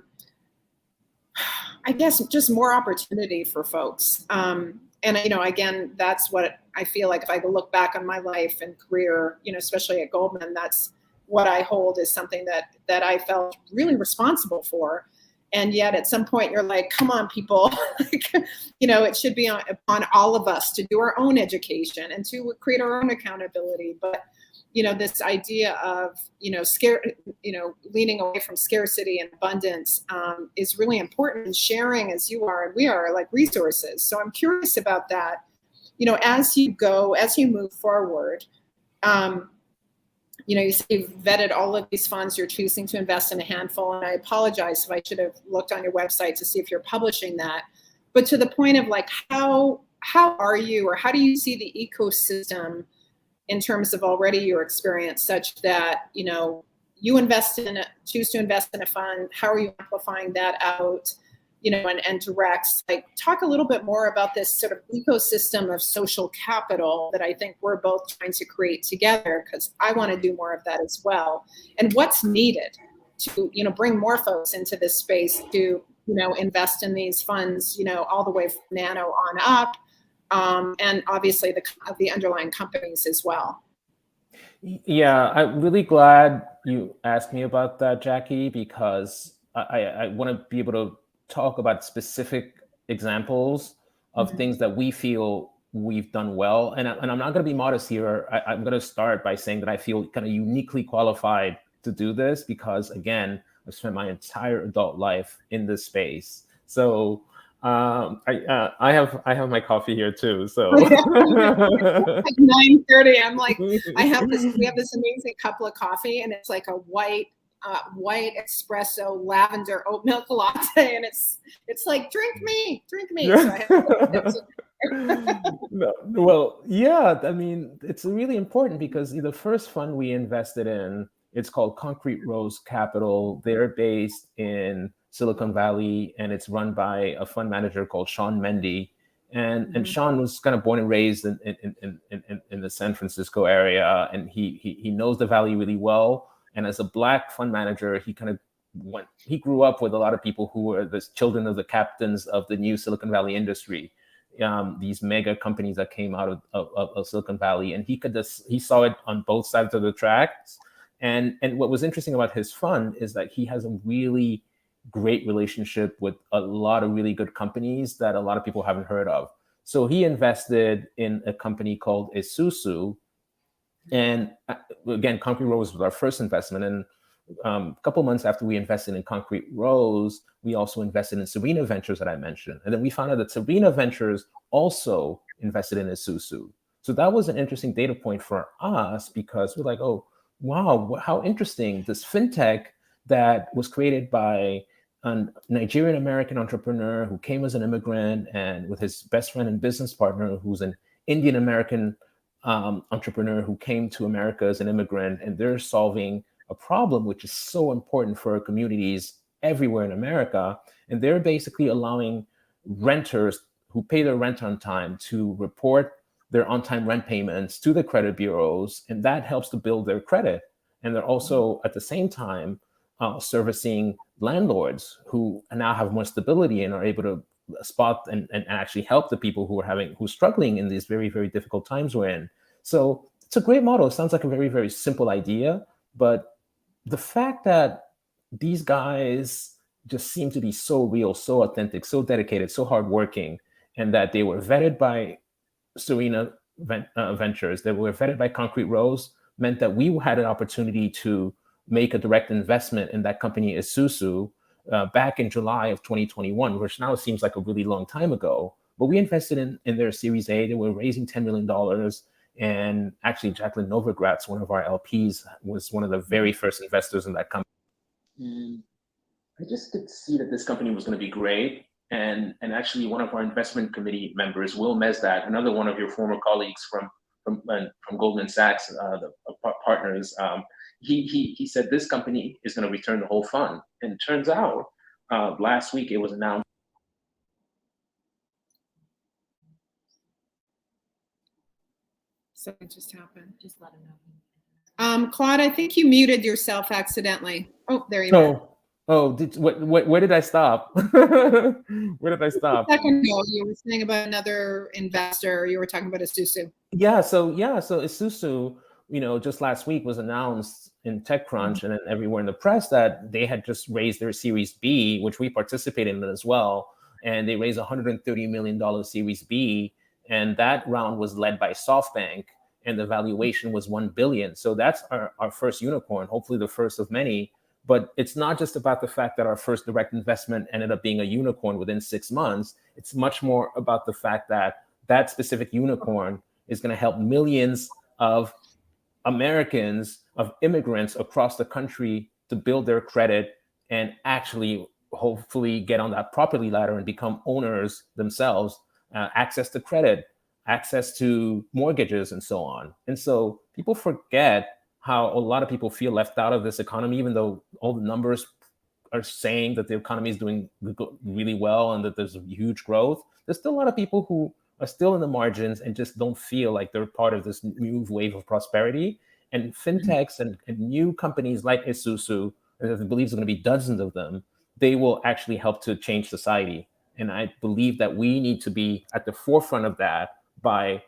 guess, just more opportunity for folks. And, again, that's what I feel like if I look back on my life and career, especially at Goldman, that's what I hold is something that I felt really responsible for. And yet at some point you're like, come on, people, it should be upon all of us to do our own education and to create our own accountability. But, this idea of, leaning away from scarcity and abundance is really important, and sharing as you are and we are, like, resources. So I'm curious about that, as you move forward, you say you've vetted all of these funds, you're choosing to invest in a handful. And I apologize if I should have looked on your website to see if you're publishing that. But to the point of, like, how are you, or how do you see the ecosystem in terms of already your experience, such that, you choose to invest in a fund? How are you amplifying that out, and directs? Like, talk a little bit more about this sort of ecosystem of social capital that I think we're both trying to create together, because I want to do more of that as well. And what's needed to, bring more folks into this space to, invest in these funds, all the way from nano on up. And obviously the underlying companies as well. Yeah, I'm really glad you asked me about that, Jacki, because I want to be able to talk about specific examples of things that we feel we've done well. And I'm not going to be modest here. I'm going to start by saying that I feel kind of uniquely qualified to do this because, again, I've spent my entire adult life in this space. So I have my coffee here too. So at 9:30, I'm like, we have this amazing cup of coffee, and it's like a white espresso lavender oat milk latte, and it's like, drink me. So well, yeah, I mean, it's really important because the first fund we invested in, it's called Concrete Rose Capital. They're based in Silicon Valley, and it's run by a fund manager called Sean Mendy. And Sean was kind of born and raised in the San Francisco area, and he knows the Valley really well. And as a Black fund manager, he grew up with a lot of people who were the children of the captains of the new Silicon Valley industry. these mega companies that came out of Silicon Valley, and he saw it on both sides of the tracks. And what was interesting about his fund is that he has a really great relationship with a lot of really good companies that a lot of people haven't heard of. So he invested in a company called Isuzu. And again, Concrete Rose was our first investment. And a couple months after we invested in Concrete Rose, we also invested in Serena Ventures that I mentioned. And then we found out that Serena Ventures also invested in Isuzu. So that was an interesting data point for us, because we're like, oh, wow, how interesting. This fintech that was created by a Nigerian American entrepreneur who came as an immigrant, and with his best friend and business partner, who's an Indian American entrepreneur who came to America as an immigrant, and they're solving a problem which is so important for communities everywhere in America. And they're basically allowing renters who pay their rent on time to report their on-time rent payments to the credit bureaus, and that helps to build their credit. And they're also at the same time servicing landlords who now have more stability and are able to spot and actually help the people who are struggling in these very, very difficult times we're in. So it's a great model. It sounds like a very, very simple idea, but the fact that these guys just seem to be so real, so authentic, so dedicated, so hardworking, and that they were vetted by Serena Ventures, they were vetted by Concrete Rose, meant that we had an opportunity to make a direct investment in that company, Isuzu, back in July of 2021, which now seems like a really long time ago. But we invested in their Series A. They were raising $10 million. And actually, Jacqueline Novogratz, one of our LPs, was one of the very first investors in that company. And I just could see that this company was going to be great. And actually, one of our investment committee members, Will Mesdag, another one of your former colleagues from Goldman Sachs, the partners, he said this company is going to return the whole fund. And it turns out last week it was announced. Something just happened. Just let him know. Claude, I think you muted yourself accidentally. Oh, there you are. Oh, where did I stop? Where did I stop? A second ago, you were saying about another investor. You were talking about Isuzu. So Isuzu, just last week was announced in TechCrunch and then everywhere in the press that they had just raised their Series B, which we participated in as well. And they raised $130 million Series B. And that round was led by SoftBank, and the valuation was $1 billion. So that's our first unicorn, hopefully the first of many. But it's not just about the fact that our first direct investment ended up being a unicorn within 6 months. It's much more about the fact that that specific unicorn is going to help millions of Americans, of immigrants across the country, to build their credit and actually hopefully get on that property ladder and become owners themselves, access to credit, access to mortgages, and so on. And so people forget how a lot of people feel left out of this economy, even though all the numbers are saying that the economy is doing really well and that there's huge growth. There's still a lot of people who are still in the margins and just don't feel like they're part of this new wave of prosperity. And fintechs and new companies like Isuzu, and I believe there's going to be dozens of them, they will actually help to change society. And I believe that we need to be at the forefront of that by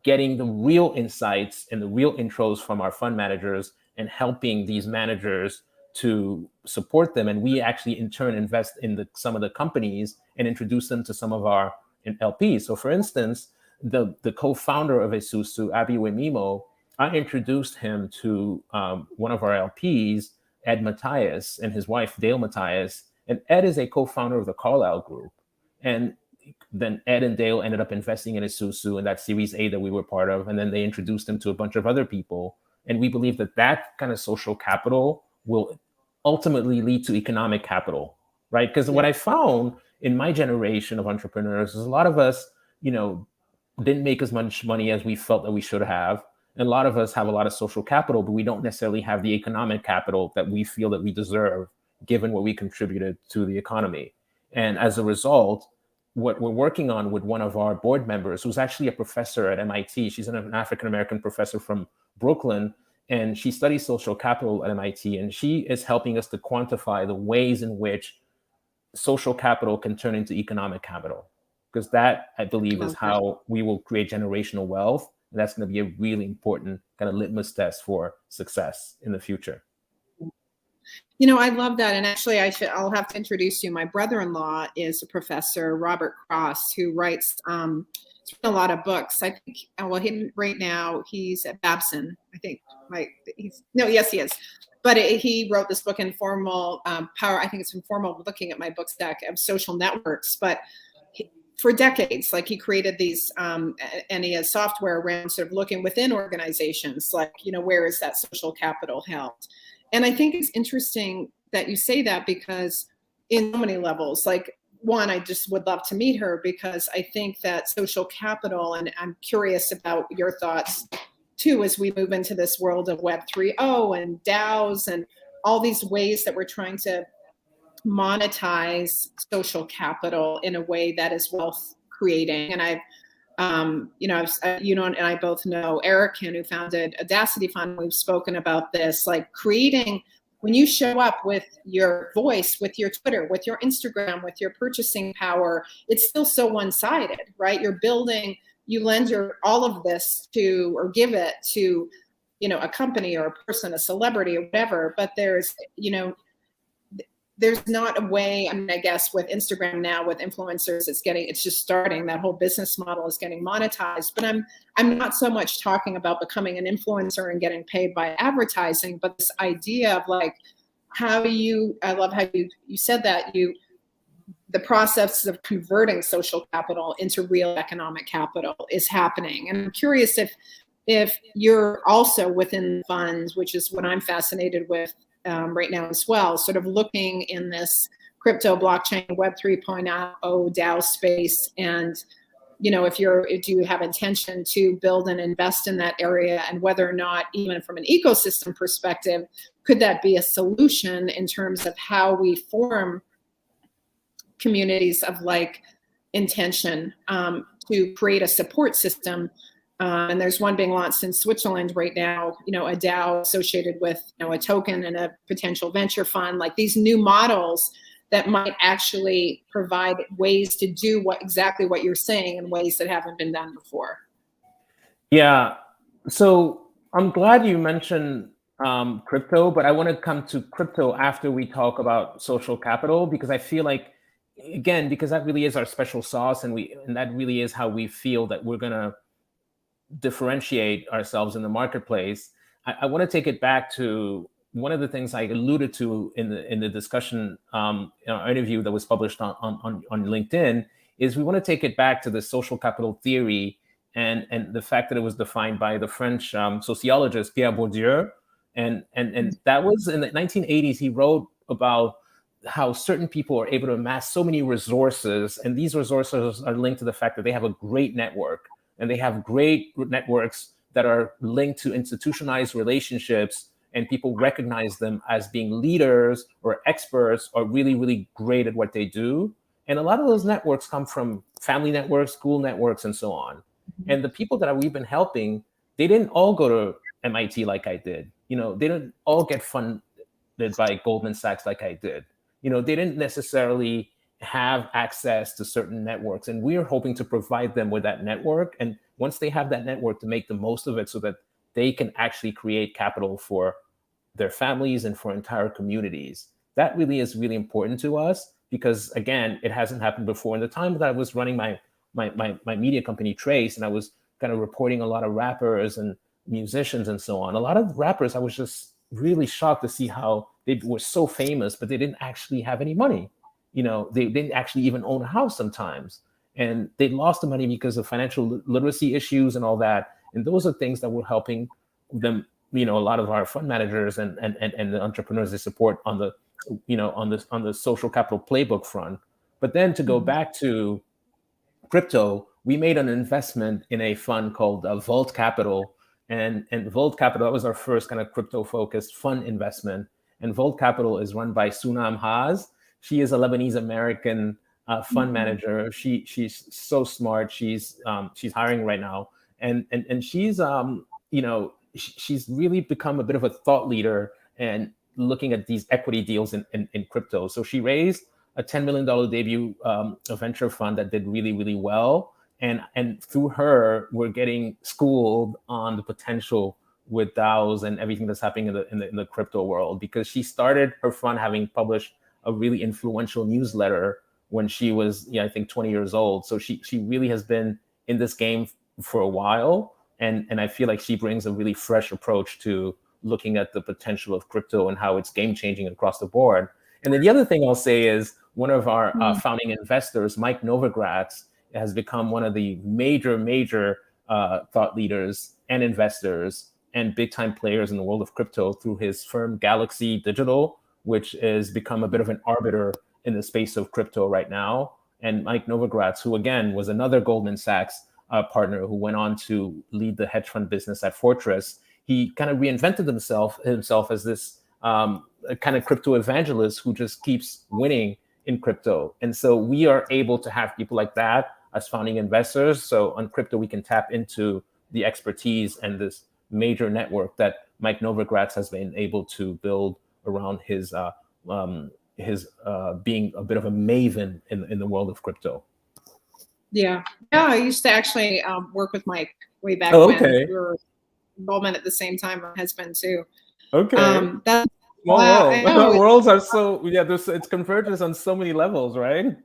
getting the real insights and the real intros from our fund managers and helping these managers to support them. And we actually in turn invest in some of the companies and introduce them to some of our LPs. So for instance, the co-founder of Isuzu, Abi Wemimo, I introduced him to one of our LPs, Ed Matthias, and his wife, Dale Matthias. And Ed is a co-founder of the Carlyle Group. And then Ed and Dale ended up investing in Isuzu in that Series A that we were part of. And then they introduced him to a bunch of other people. And we believe that that kind of social capital will ultimately lead to economic capital, right? Because what I found in my generation of entrepreneurs is a lot of us, didn't make as much money as we felt that we should have. And a lot of us have a lot of social capital, but we don't necessarily have the economic capital that we feel that we deserve, given what we contributed to the economy. And as a result, what we're working on with one of our board members, who's actually a professor at MIT, she's an African-American professor from Brooklyn, and she studies social capital at MIT, and she is helping us to quantify the ways in which social capital can turn into economic capital. because that, I believe, is Love that. how we will create generational wealth. And that's going to be a really important kind of litmus test for success in the future. I love that. And actually, I'll have to introduce you. My brother-in-law is a professor, Robert Cross, who writes a lot of books. I think, right now he's at Babson. I think, yes, he is. But he wrote this book, Informal Power. I think it's Informal, looking at my book stack of social networks. But for decades, like, he created these, and he has software around sort of looking within organizations, like, where is that social capital held? And I think it's interesting that you say that, because in so many levels, like, one, I just would love to meet her, because I think that social capital, and I'm curious about your thoughts too, as we move into this world of Web 3.0 and DAOs and all these ways that we're trying to monetize social capital in a way that is wealth creating. And I've and I both know Erican, who founded Audacity Fund. We've spoken about this, like, creating, when you show up with your voice, with your Twitter, with your Instagram, with your purchasing power, it's still so one-sided, right? You're building, you lend all of this to, or give it to, a company or a person, a celebrity or whatever, but there's not a way. I mean, I guess with Instagram now, with influencers, it's just starting. That whole business model is getting monetized. But I'm not so much talking about becoming an influencer and getting paid by advertising, but this idea of, like, I love how you said that the process of converting social capital into real economic capital is happening. And I'm curious if you're also within funds, which is what I'm fascinated with right now as well, sort of looking in this crypto, blockchain, Web 3.0 DAO space, and if you have intention to build and invest in that area, and whether or not, even from an ecosystem perspective, could that be a solution in terms of how we form communities of like intention to create a support system. And there's one being launched in Switzerland right now, a DAO associated with, a token and a potential venture fund, like these new models that might actually provide ways to do exactly what you're saying in ways that haven't been done before. Yeah. So I'm glad you mentioned crypto, but I want to come to crypto after we talk about social capital, because I feel like, again, because that really is our special sauce, and that really is how we feel that we're going to differentiate ourselves in the marketplace. I want to take it back to one of the things I alluded to in the discussion, in our interview that was published on LinkedIn, is we want to take it back to the social capital theory and the fact that it was defined by the French sociologist Pierre Bourdieu, and that was in the 1980s. He wrote about how certain people are able to amass so many resources, and these resources are linked to the fact that they have a great network, and they have great networks that are linked to institutionalized relationships, and people recognize them as being leaders or experts or really, really great at what they do. And a lot of those networks come from family networks, school networks, and so on. And the people that we've been helping, they didn't all go to MIT like I did. They didn't all get funded by Goldman Sachs like I did. They didn't necessarily have access to certain networks, and we're hoping to provide them with that network. And once they have that network, to make the most of it so that they can actually create capital for their families and for entire communities. That really is really important to us, because again, it hasn't happened before. In the time that I was running my media company, Trace, and I was kind of reporting a lot of rappers and musicians and so on. A lot of rappers, I was just really shocked to see how they were so famous, but they didn't actually have any money. They didn't actually even own a house sometimes. And they lost the money because of financial literacy issues and all that. And those are things that were helping them, a lot of our fund managers and the entrepreneurs they support on the, on the social capital playbook front. But then to go back to crypto, we made an investment in a fund called Vault Capital. And Vault Capital, that was our first kind of crypto-focused fund investment. And Vault Capital is run by Sunam Haas. She is a Lebanese-American fund manager. She's so smart. She's hiring right now. And she's, she's really become a bit of a thought leader and looking at these equity deals in crypto. So she raised a $10 million debut a venture fund that did really, really well. And through her, we're getting schooled on the potential with DAOs and everything that's happening in the crypto world, because she started her fund having published a really influential newsletter when she was, I think 20 years old. So she really has been in this game for a while. And I feel like she brings a really fresh approach to looking at the potential of crypto and how it's game changing across the board. And then the other thing I'll say is one of our founding investors, Mike Novogratz, has become one of the major thought leaders and investors and big time players in the world of crypto through his firm Galaxy Digital, which has become a bit of an arbiter in the space of crypto right now. And Mike Novogratz, who again was another Goldman Sachs partner who went on to lead the hedge fund business at Fortress, he kind of reinvented himself as this kind of crypto evangelist who just keeps winning in crypto. And so we are able to have people like that as founding investors. So on crypto, we can tap into the expertise and this major network that Mike Novogratz has been able to build around his being a bit of a maven in the world of crypto. Yeah, I used to actually work with Mike way back when we were involvement at the same time. My husband too. Okay. That's world. Worlds are so it's convergence on so many levels, right?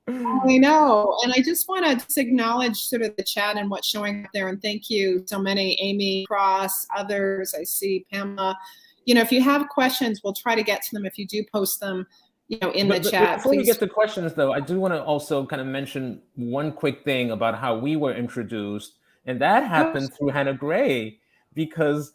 I know, and I just want to just acknowledge sort of the chat and what's showing up there, and thank you so many, Amy, Cross, others. I see Pamela. If you have questions, we'll try to get to them. If you do post them, in the chat. Before we get to questions, though, I do want to also kind of mention one quick thing about how we were introduced, and that happened through Hannah Gray, because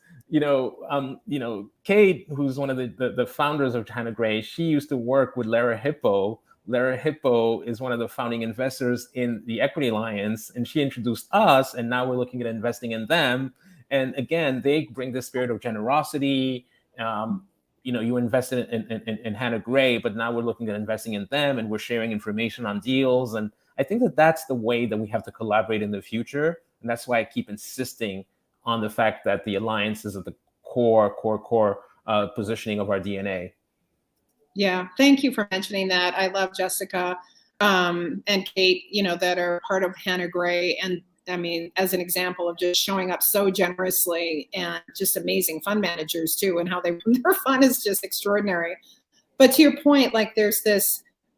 Kate, who's one of the founders of Hannah Gray, she used to work with Lara Hippo. Lara Hippo is one of the founding investors in the Equity Alliance, and she introduced us, and now we're looking at investing in them. And again, they bring the spirit of generosity. You invested in Hannah Gray, but now we're looking at investing in them, and we're sharing information on deals. And I think that that's the way that we have to collaborate in the future. And that's why I keep insisting on the fact that the alliance is at the core positioning of our DNA. Yeah, thank you for mentioning that. I love Jessica and Kate, that are part of Hannah Gray. And I mean, as an example of just showing up so generously, and just amazing fund managers too, and how they run their fund is just extraordinary. But to your point, like there's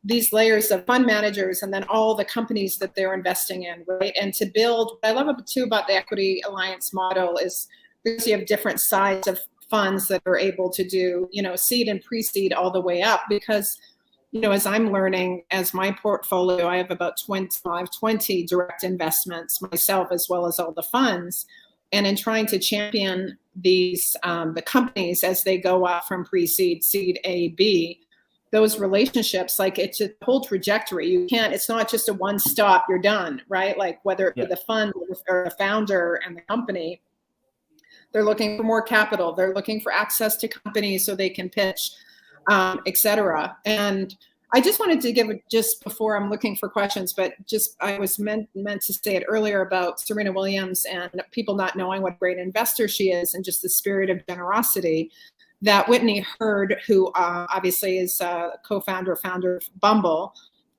these layers of fund managers and then all the companies that they're investing in, right? And to build, what I love too about the Equity Alliance model is because you have different sides of funds that are able to do, seed and pre-seed all the way up, because as I'm learning, as my portfolio, I have about 20 direct investments myself, as well as all the funds. And in trying to champion these, the companies as they go up from pre-seed, seed A, B, those relationships, like it's a whole trajectory. It's not just a one stop, you're done, right? Like whether it be the fund or the founder and the company, they're looking for more capital. They're looking for access to companies so they can pitch, et cetera. And I just wanted to give it just before I'm looking for questions, but just I was meant to say it earlier about Serena Williams and people not knowing what a great investor she is, and just the spirit of generosity that Whitney Hurd, who obviously is founder of Bumble,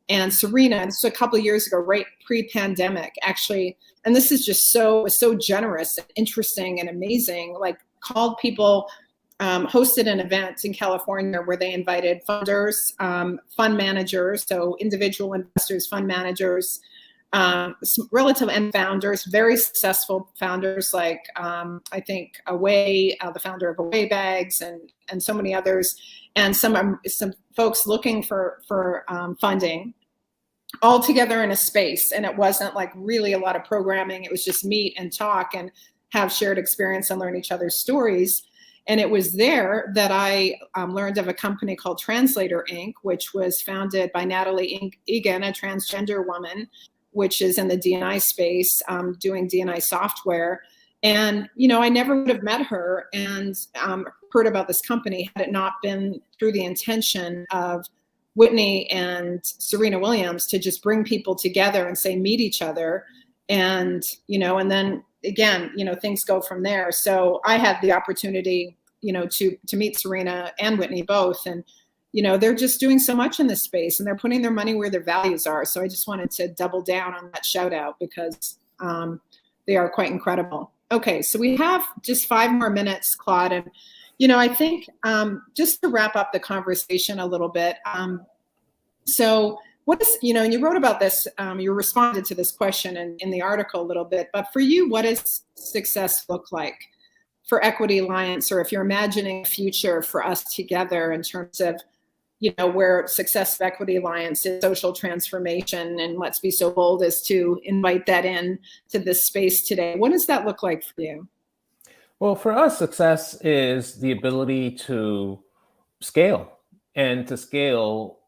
and Serena, this was a couple of years ago, right pre-pandemic, actually, and this is just was so generous and interesting and amazing, like called people, hosted an event in California where they invited funders, fund managers, so individual investors, fund managers, relative and founders, very successful founders like I think Away, the founder of Away Bags, and so many others, and some folks looking for funding, all together in a space. And it wasn't like really a lot of programming. It was just meet and talk and have shared experience and learn each other's stories. And it was there that I learned of a company called Translator Inc., which was founded by Natalie Egan, a transgender woman, which is in the D&I space, doing D&I software. And, I never would have met her and heard about this company had it not been through the intention of Whitney and Serena Williams to just bring people together and say, meet each other. And, and then again, things go from there. So I had the opportunity, to meet Serena and Whitney both. And, they're just doing so much in this space, and they're putting their money where their values are. So I just wanted to double down on that shout out because they are quite incredible. Okay, so we have just 5 more minutes, Claude. And, I think just to wrap up the conversation a little bit, so what is, and you wrote about this, you responded to this question in the article a little bit, but for you, what does success look like for Equity Alliance, or if you're imagining a future for us together in terms of, where success of Equity Alliance is social transformation, and let's be so bold as to invite that in to this space today. What does that look like for you? Well, for us, success is the ability to scale. And to scale,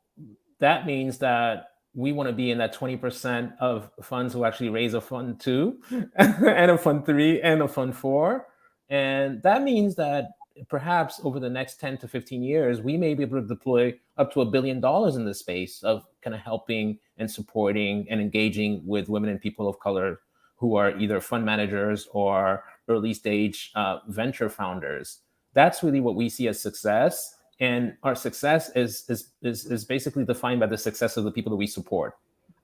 that means that we want to be in that 20% of funds who actually raise a fund 2 and a fund 3 and a fund 4. And that means that perhaps over the next 10 to 15 years, we may be able to deploy up to $1 billion in the space of kind of helping and supporting and engaging with women and people of color who are either fund managers or early stage venture founders. That's really what we see as success. And our success is basically defined by the success of the people that we support.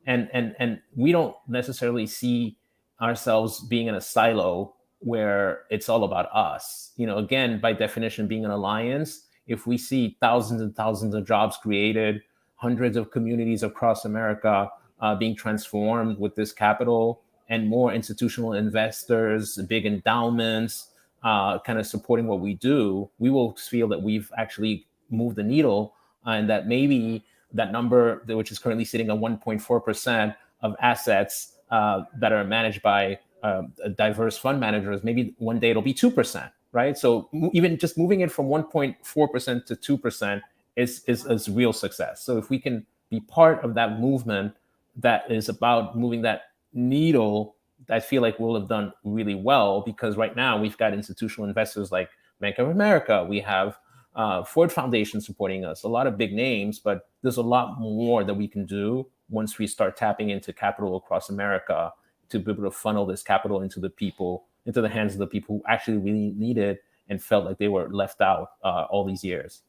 And we don't necessarily see ourselves being in a silo where it's all about us. Again, by definition, being an alliance, if we see thousands and thousands of jobs created, hundreds of communities across America being transformed with this capital, and more institutional investors, big endowments, kind of supporting what we do, we will feel that we've actually moved the needle, and that maybe that number, which is currently sitting at 1.4% of assets that are managed by diverse fund managers, maybe one day it'll be 2%, right? So even just moving it from 1.4% to 2% is real success. So if we can be part of that movement that is about moving that needle, I feel like we'll have done really well, because right now we've got institutional investors like Bank of America, we have Ford Foundation supporting us, a lot of big names, but there's a lot more that we can do once we start tapping into capital across America to be able to funnel this capital into the hands of the people who actually really need it and felt like they were left out all these years.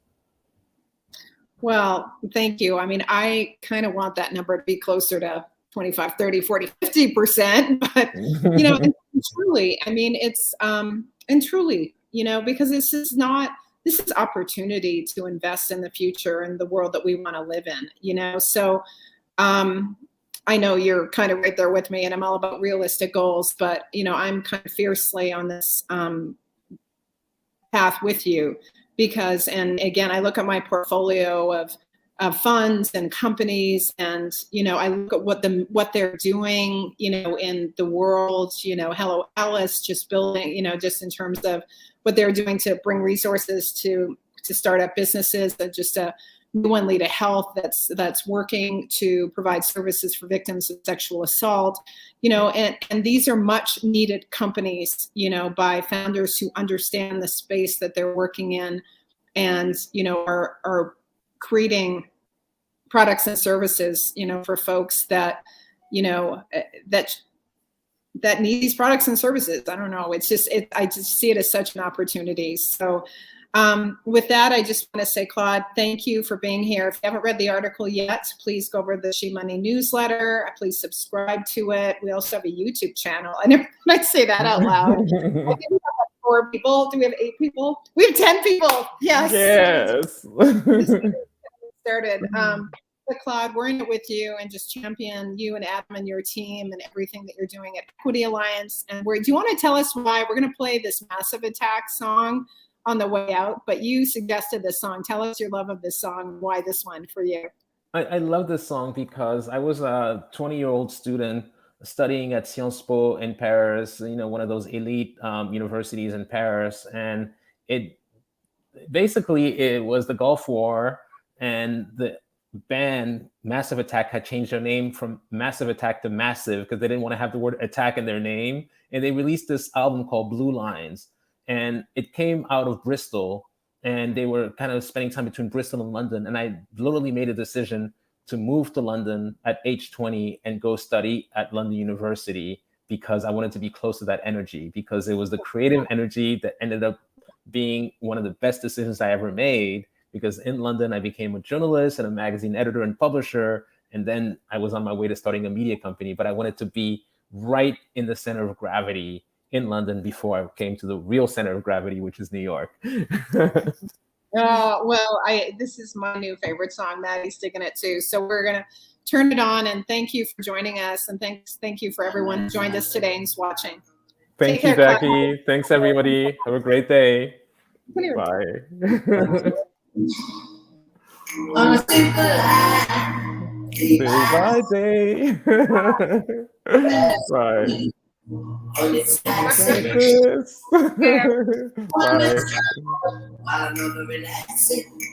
Well, thank you. I mean, I kind of want that number to be closer to 25, 30, 40, 50%, but, and truly, I mean, it's, and truly, because this is opportunity to invest in the future and the world that we want to live in, so, I know you're kind of right there with me, and I'm all about realistic goals, but, I'm kind of fiercely on this, path with you, because, and again, I look at my portfolio of funds and companies, and I look at what they're doing, in the world. Hello Alice, just building, just in terms of what they're doing to bring resources to start up businesses, and just a new one, Lead to Health, that's working to provide services for victims of sexual assault. And these are much needed companies, by founders who understand the space that they're working in, and are creating products and services, for folks that, that need these products and services. I don't know. It's just, I just see it as such an opportunity. So with that, I just want to say, Claude, thank you for being here. If you haven't read the article yet, please go over to the She Money newsletter. Please subscribe to it. We also have a YouTube channel. I never might say that out loud. I think we have 4 people. Do we have 8 people? We have 10 people. Yes. Yes. Started. But Claude, we're in it with you, and just champion you and Adam and your team and everything that you're doing at Equity Alliance. And do you want to tell us why? We're going to play this Massive Attack song on the way out, but you suggested this song. Tell us your love of this song. Why this one for you? I love this song because I was a 20-year-old student studying at Sciences Po in Paris, one of those elite universities in Paris. And it was the Gulf War, and the band Massive Attack had changed their name from Massive Attack to Massive because they didn't want to have the word attack in their name. And they released this album called Blue Lines. And it came out of Bristol, and they were kind of spending time between Bristol and London. And I literally made a decision to move to London at age 20 and go study at London University, because I wanted to be close to that energy, because it was the creative energy that ended up being one of the best decisions I ever made, because in London, I became a journalist and a magazine editor and publisher. And then I was on my way to starting a media company, but I wanted to be right in the center of gravity in London before I came to the real center of gravity, which is New York. Well, this is my new favorite song. Maddie's digging it too. So we're going to turn it on, and thank you for joining us. And thank you for everyone who joined us today and is watching. Thank you, Jacki. Thanks, everybody. Have a great day. Bye. Day by day. Bye. Bye.